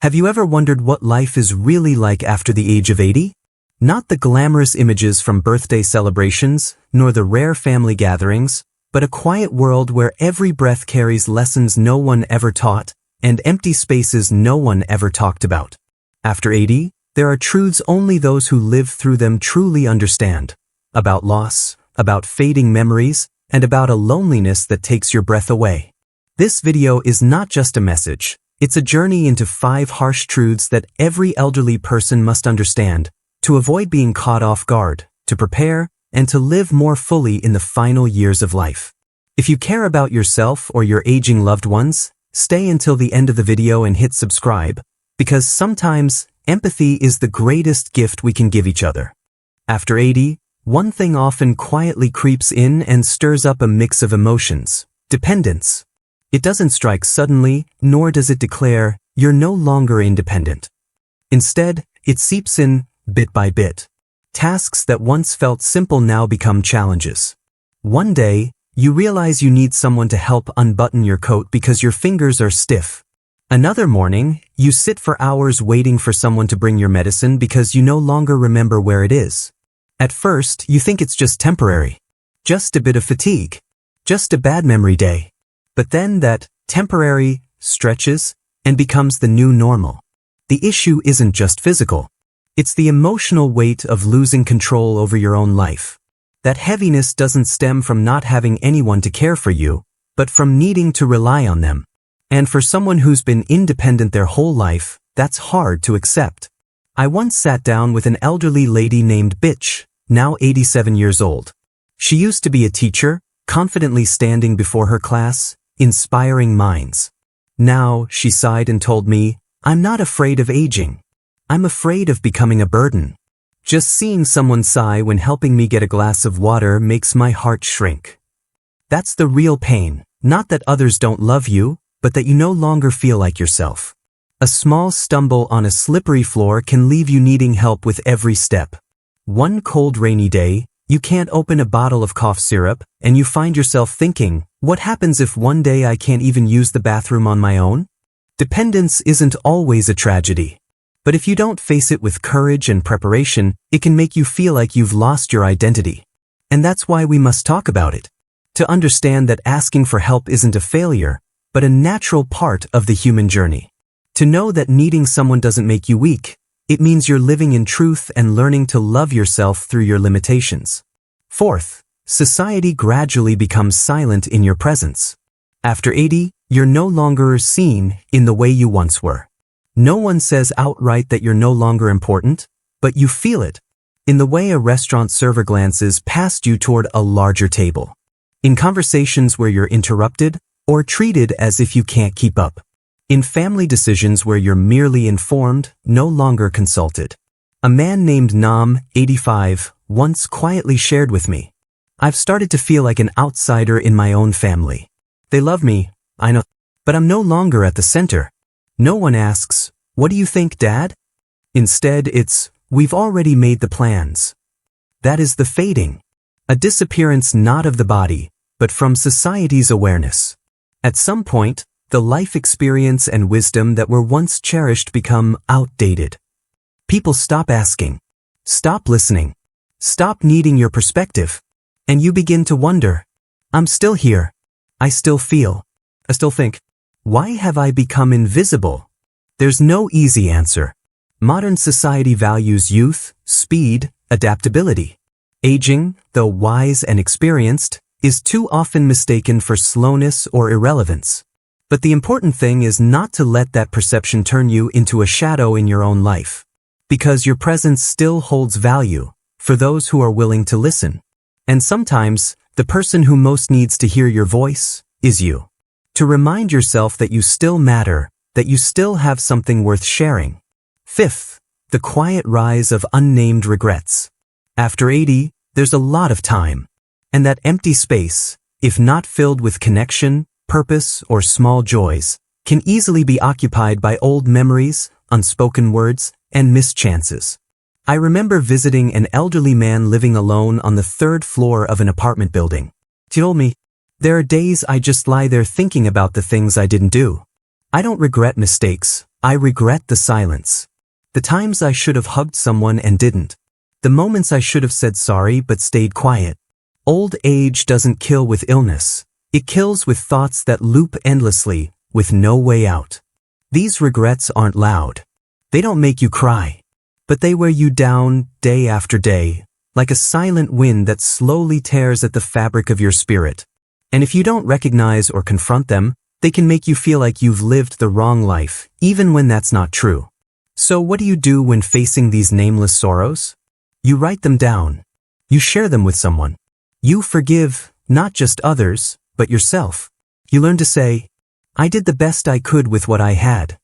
Have you ever wondered what life is really like after the age of 80? Not the glamorous images from birthday celebrations, nor the rare family gatherings, but a quiet world where every breath carries lessons no one ever taught, and empty spaces no one ever talked about. After 80, there are truths only those who live through them truly understand. About loss, about fading memories, and about a loneliness that takes your breath away. This video is not just a message. It's a journey into 5 harsh truths that every elderly person must understand to avoid being caught off guard, to prepare, and to live more fully in the final years of life. If you care about yourself or your aging loved ones, stay until the end of the video and hit subscribe, because sometimes empathy is the greatest gift we can give each other. After 80, one thing often quietly creeps in and stirs up a mix of emotions: dependence. It doesn't strike suddenly, nor does it declare, "You're no longer independent." Instead, it seeps in, bit by bit. Tasks that once felt simple now become challenges. One day, you realize you need someone to help unbutton your coat because your fingers are stiff. Another morning, you sit for hours waiting for someone to bring your medicine because you no longer remember where it is. At first, you think it's just temporary. Just a bit of fatigue. Just a bad memory day. But then that temporary stretches and becomes the new normal. The issue isn't just physical. It's the emotional weight of losing control over your own life. That heaviness doesn't stem from not having anyone to care for you, but from needing to rely on them. And for someone who's been independent their whole life, that's hard to accept. I once sat down with an elderly lady named Bitch, now 87 years old. She used to be a teacher, confidently standing before her class, inspiring minds. Now, she sighed and told me, "I'm not afraid of aging. I'm afraid of becoming a burden. Just seeing someone sigh when helping me get a glass of water makes my heart shrink." That's the real pain, not that others don't love you, but that you no longer feel like yourself. A small stumble on a slippery floor can leave you needing help with every step. One cold rainy day, you can't open a bottle of cough syrup, and you find yourself thinking, what happens if one day I can't even use the bathroom on my own? Dependence isn't always a tragedy. But if you don't face it with courage and preparation, it can make you feel like you've lost your identity. And that's why we must talk about it. To understand that asking for help isn't a failure, but a natural part of the human journey. To know that needing someone doesn't make you weak. It means you're living in truth and learning to love yourself through your limitations. Fourth, society gradually becomes silent in your presence. After 80, you're no longer seen in the way you once were. No one says outright that you're no longer important, but you feel it. In the way a restaurant server glances past you toward a larger table. In conversations where you're interrupted, or treated as if you can't keep up. In family decisions where you're merely informed, no longer consulted. A man named Nam, 85, once quietly shared with me, "I've started to feel like an outsider in my own family. They love me, I know, but I'm no longer at the center. No one asks, 'What do you think, Dad?' Instead, it's, 'We've already made the plans.' That is the fading. A disappearance not of the body, but from society's awareness. At some point, the life experience and wisdom that were once cherished become outdated. People stop asking, stop listening, stop needing your perspective, and you begin to wonder, I'm still here, I still feel, I still think, why have I become invisible? There's no easy answer. Modern society values youth, speed, adaptability. Aging, though wise and experienced, is too often mistaken for slowness or irrelevance. But the important thing is not to let that perception turn you into a shadow in your own life. Because your presence still holds value for those who are willing to listen. And sometimes, the person who most needs to hear your voice is you. To remind yourself that you still matter, that you still have something worth sharing. Fifth, the quiet rise of unnamed regrets. After 80, there's a lot of time. And that empty space, if not filled with connection, purpose, or small joys, can easily be occupied by old memories, unspoken words, and missed chances. I remember visiting an elderly man living alone on the 3rd floor of an apartment building. He told me, "There are days I just lie there thinking about the things I didn't do. I don't regret mistakes, I regret the silence. The times I should have hugged someone and didn't. The moments I should have said sorry but stayed quiet. Old age doesn't kill with illness. It kills with thoughts that loop endlessly, with no way out. These regrets aren't loud. They don't make you cry. But they wear you down day after day, like a silent wind that slowly tears at the fabric of your spirit. And if you don't recognize or confront them, they can make you feel like you've lived the wrong life, even when that's not true. So what do you do when facing these nameless sorrows? You write them down. You share them with someone. You forgive, not just others, but yourself. You learn to say, I did the best I could with what I had.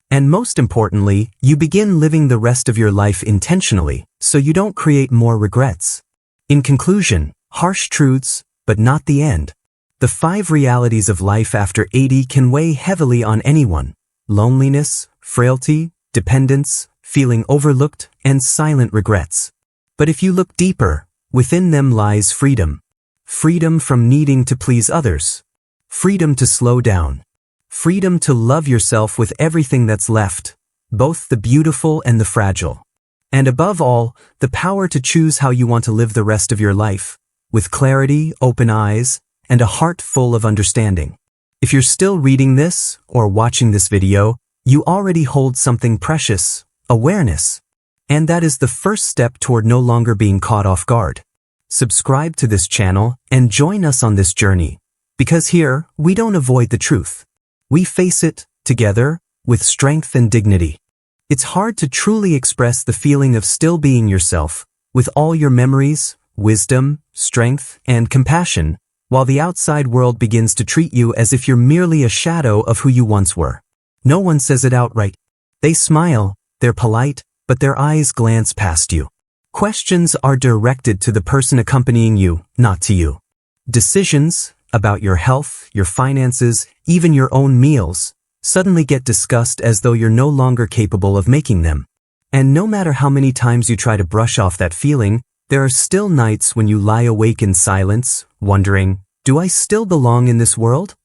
And most importantly, you begin living the rest of your life intentionally, so you don't create more regrets. In conclusion, harsh truths, but not the end. The 5 realities of life after 80 can weigh heavily on anyone: loneliness, frailty, dependence, feeling overlooked, and silent regrets. But if you look deeper, within them lies freedom. Freedom from needing to please others. Freedom to slow down. Freedom to love yourself with everything that's left, both the beautiful and the fragile. And above all, the power to choose how you want to live the rest of your life, with clarity, open eyes, and a heart full of understanding. If you're still reading this or watching this video, you already hold something precious: awareness. And that is the first step toward no longer being caught off guard. Subscribe to this channel and join us on this journey, because here, we don't avoid the truth. We face it, together, with strength and dignity. It's hard to truly express the feeling of still being yourself, with all your memories, wisdom, strength, and compassion, while the outside world begins to treat you as if you're merely a shadow of who you once were. No one says it outright. They smile, they're polite, but their eyes glance past you. Questions are directed to the person accompanying you, not to you. Decisions about your health, your finances, even your own meals, suddenly get discussed as though you're no longer capable of making them. And no matter how many times you try to brush off that feeling, there are still nights when you lie awake in silence, wondering, do I still belong in this world?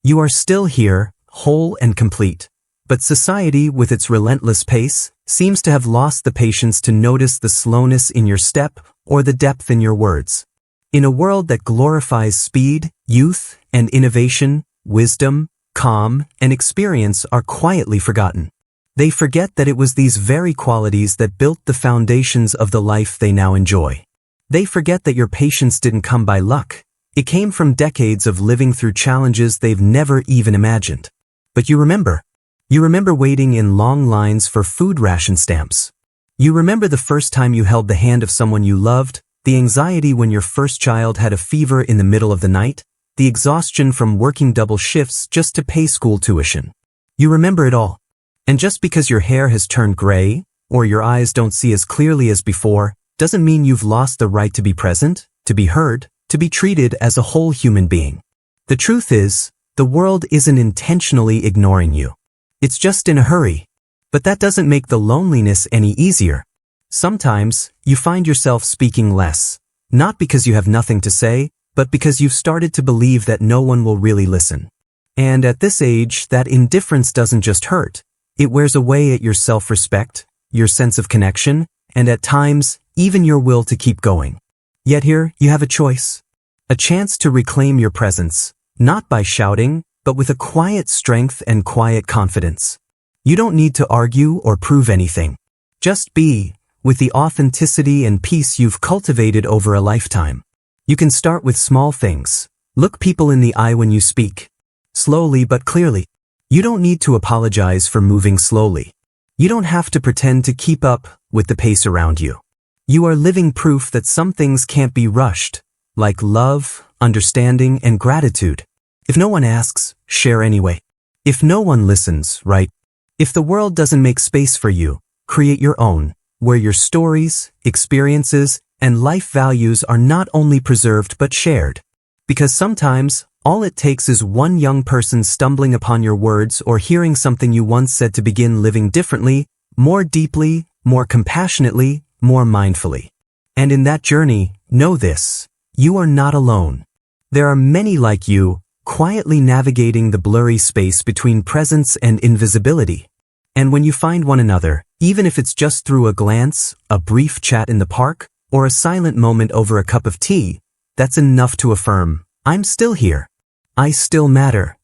You are still here, whole and complete. But society, with its relentless pace, seems to have lost the patience to notice the slowness in your step or the depth in your words. In a world that glorifies speed, youth, and innovation, wisdom, calm, and experience are quietly forgotten. They forget that it was these very qualities that built the foundations of the life they now enjoy. They forget that your patience didn't come by luck. It came from decades of living through challenges they've never even imagined. But you remember. You remember waiting in long lines for food ration stamps. You remember the first time you held the hand of someone you loved, the anxiety when your first child had a fever in the middle of the night, the exhaustion from working double shifts just to pay school tuition. You remember it all. And just because your hair has turned gray, or your eyes don't see as clearly as before, doesn't mean you've lost the right to be present, to be heard, to be treated as a whole human being. The truth is, the world isn't intentionally ignoring you. It's just in a hurry. But that doesn't make the loneliness any easier. Sometimes, you find yourself speaking less, not because you have nothing to say, but because you've started to believe that no one will really listen. And at this age, that indifference doesn't just hurt. It wears away at your self-respect, your sense of connection, and at times, even your will to keep going. Yet here, you have a choice. A chance to reclaim your presence, not by shouting, but with a quiet strength and quiet confidence. You don't need to argue or prove anything. Just be, with the authenticity and peace you've cultivated over a lifetime. You can start with small things. Look people in the eye when you speak. Slowly but clearly. You don't need to apologize for moving slowly. You don't have to pretend to keep up with the pace around you. You are living proof that some things can't be rushed, like love, understanding, and gratitude. If no one asks, share anyway. If no one listens, write. If the world doesn't make space for you, create your own, where your stories, experiences, and life values are not only preserved but shared. Because sometimes, all it takes is one young person stumbling upon your words or hearing something you once said to begin living differently, more deeply, more compassionately, more mindfully. And in that journey, know this: you are not alone. There are many like you, quietly navigating the blurry space between presence and invisibility. And when you find one another, even if it's just through a glance, a brief chat in the park, or a silent moment over a cup of tea, that's enough to affirm, I'm still here. I still matter.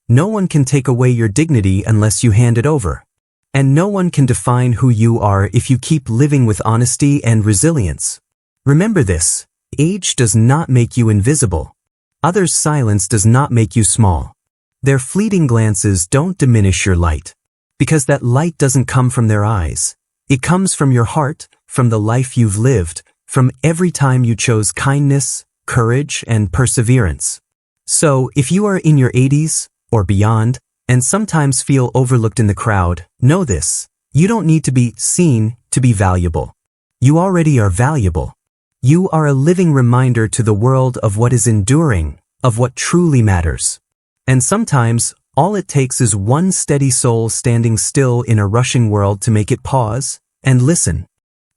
No one can take away your dignity unless you hand it over. And no one can define who you are if you keep living with honesty and resilience. Remember this, age does not make you invisible. Others' silence does not make you small. Their fleeting glances don't diminish your light. Because that light doesn't come from their eyes. It comes from your heart, from the life you've lived, from every time you chose kindness, courage, and perseverance. So, if you are in your 80s, or beyond, and sometimes feel overlooked in the crowd, know this. You don't need to be seen to be valuable. You already are valuable. You are a living reminder to the world of what is enduring, of what truly matters. And sometimes, all it takes is one steady soul standing still in a rushing world to make it pause and listen.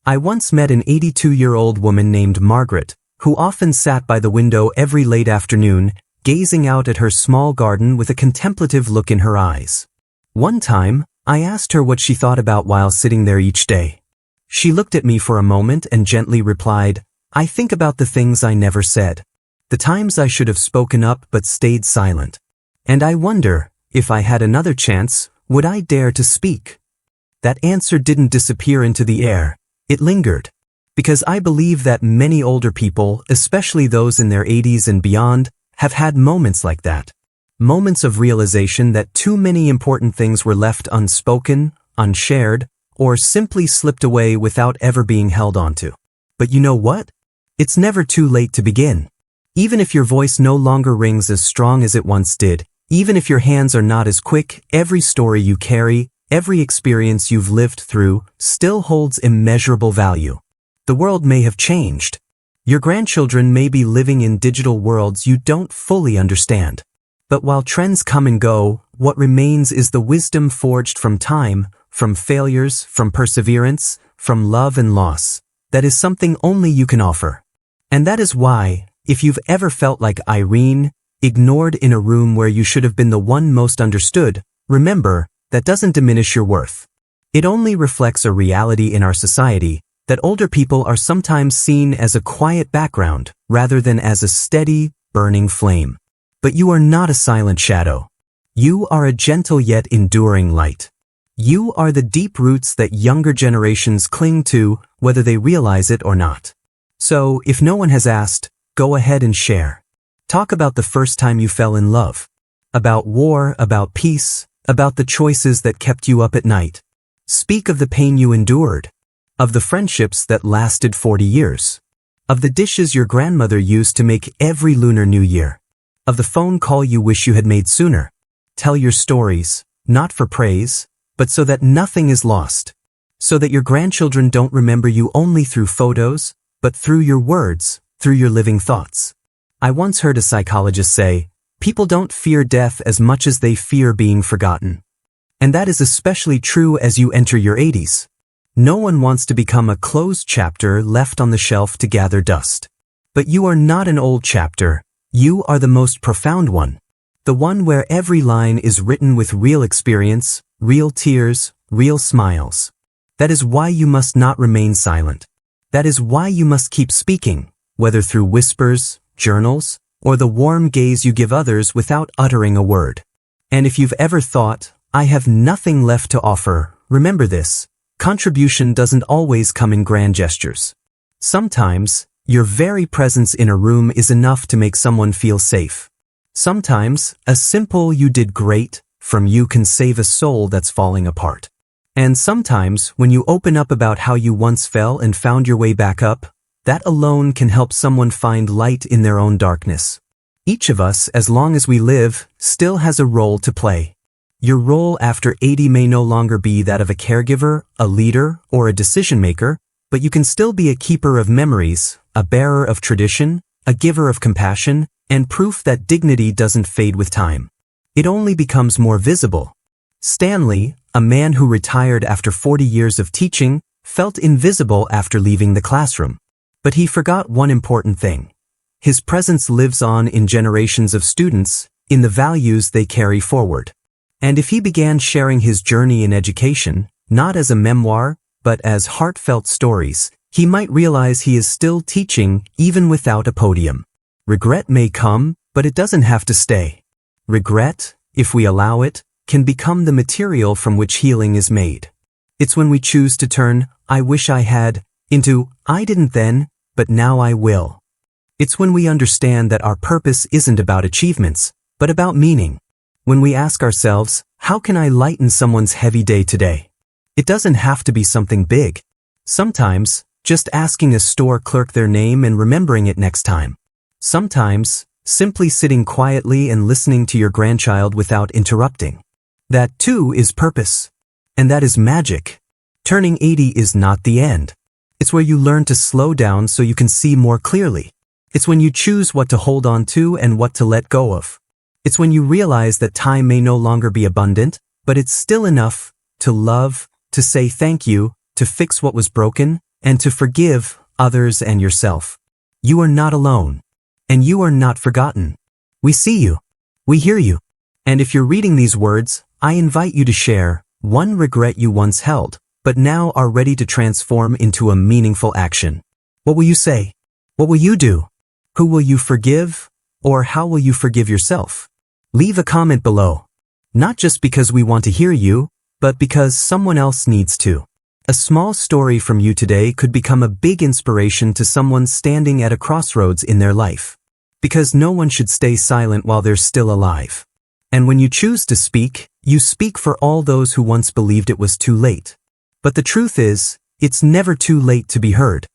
I once met an 82-year-old woman named Margaret, who often sat by the window every late afternoon, gazing out at her small garden with a contemplative look in her eyes. One time, I asked her what she thought about while sitting there each day. She looked at me for a moment and gently replied, "I think about the things I never said. The times I should have spoken up but stayed silent. And I wonder, if I had another chance, would I dare to speak?" That answer didn't disappear into the air. It lingered. Because I believe that many older people, especially those in their 80s and beyond, have had moments like that. Moments of realization that too many important things were left unspoken, unshared, or simply slipped away without ever being held onto. But you know what? It's never too late to begin. Even if your voice no longer rings as strong as it once did, even if your hands are not as quick, every story you carry, every experience you've lived through, still holds immeasurable value. The world may have changed. Your grandchildren may be living in digital worlds you don't fully understand. But while trends come and go, what remains is the wisdom forged from time, from failures, from perseverance, from love and loss. That is something only you can offer. And that is why, if you've ever felt like Irene, ignored in a room where you should have been the one most understood, remember, that doesn't diminish your worth. It only reflects a reality in our society, that older people are sometimes seen as a quiet background, rather than as a steady, burning flame. But you are not a silent shadow. You are a gentle yet enduring light. You are the deep roots that younger generations cling to, whether they realize it or not. So, if no one has asked, go ahead and share. Talk about the first time you fell in love. About war, about peace, about the choices that kept you up at night. Speak of the pain you endured. Of the friendships that lasted 40 years. Of the dishes your grandmother used to make every Lunar New Year. Of the phone call you wish you had made sooner. Tell your stories, not for praise, but so that nothing is lost. So that your grandchildren don't remember you only through photos, but through your words, through your living thoughts. I once heard a psychologist say, people don't fear death as much as they fear being forgotten. And that is especially true as you enter your 80s. No one wants to become a closed chapter left on the shelf to gather dust. But you are not an old chapter, you are the most profound one. The one where every line is written with real experience, real tears, real smiles. That is why you must not remain silent. That is why you must keep speaking, whether through whispers, journals, or the warm gaze you give others without uttering a word. And if you've ever thought, I have nothing left to offer, remember this. Contribution doesn't always come in grand gestures. Sometimes, your very presence in a room is enough to make someone feel safe. Sometimes, a simple "you did great" from you can save a soul that's falling apart. And sometimes, when you open up about how you once fell and found your way back up, that alone can help someone find light in their own darkness. Each of us, as long as we live, still has a role to play. Your role after 80 may no longer be that of a caregiver, a leader, or a decision maker, but you can still be a keeper of memories, a bearer of tradition, a giver of compassion, and proof that dignity doesn't fade with time. It only becomes more visible. Stanley, a man who retired after 40 years of teaching, felt invisible after leaving the classroom. But he forgot one important thing. His presence lives on in generations of students, in the values they carry forward. And if he began sharing his journey in education, not as a memoir, but as heartfelt stories, he might realize he is still teaching even without a podium. Regret may come, but it doesn't have to stay. Regret, if we allow it, can become the material from which healing is made. It's when we choose to turn, "I wish I had," into, "I didn't then, but now I will." It's when we understand that our purpose isn't about achievements, but about meaning. When we ask ourselves, how can I lighten someone's heavy day today? It doesn't have to be something big. Sometimes, just asking a store clerk their name and remembering it next time. Sometimes, simply sitting quietly and listening to your grandchild without interrupting. That too is purpose. And that is magic. Turning 80 is not the end. It's where you learn to slow down so you can see more clearly. It's when you choose what to hold on to and what to let go of. It's when you realize that time may no longer be abundant, but it's still enough to love, to say thank you, to fix what was broken, and to forgive others and yourself. You are not alone. And you are not forgotten. We see you. We hear you. And if you're reading these words, I invite you to share one regret you once held, but now are ready to transform into a meaningful action. What will you say? What will you do? Who will you forgive? Or how will you forgive yourself? Leave a comment below. Not just because we want to hear you, but because someone else needs to. A small story from you today could become a big inspiration to someone standing at a crossroads in their life. Because no one should stay silent while they're still alive. And when you choose to speak, you speak for all those who once believed it was too late. But the truth is, it's never too late to be heard.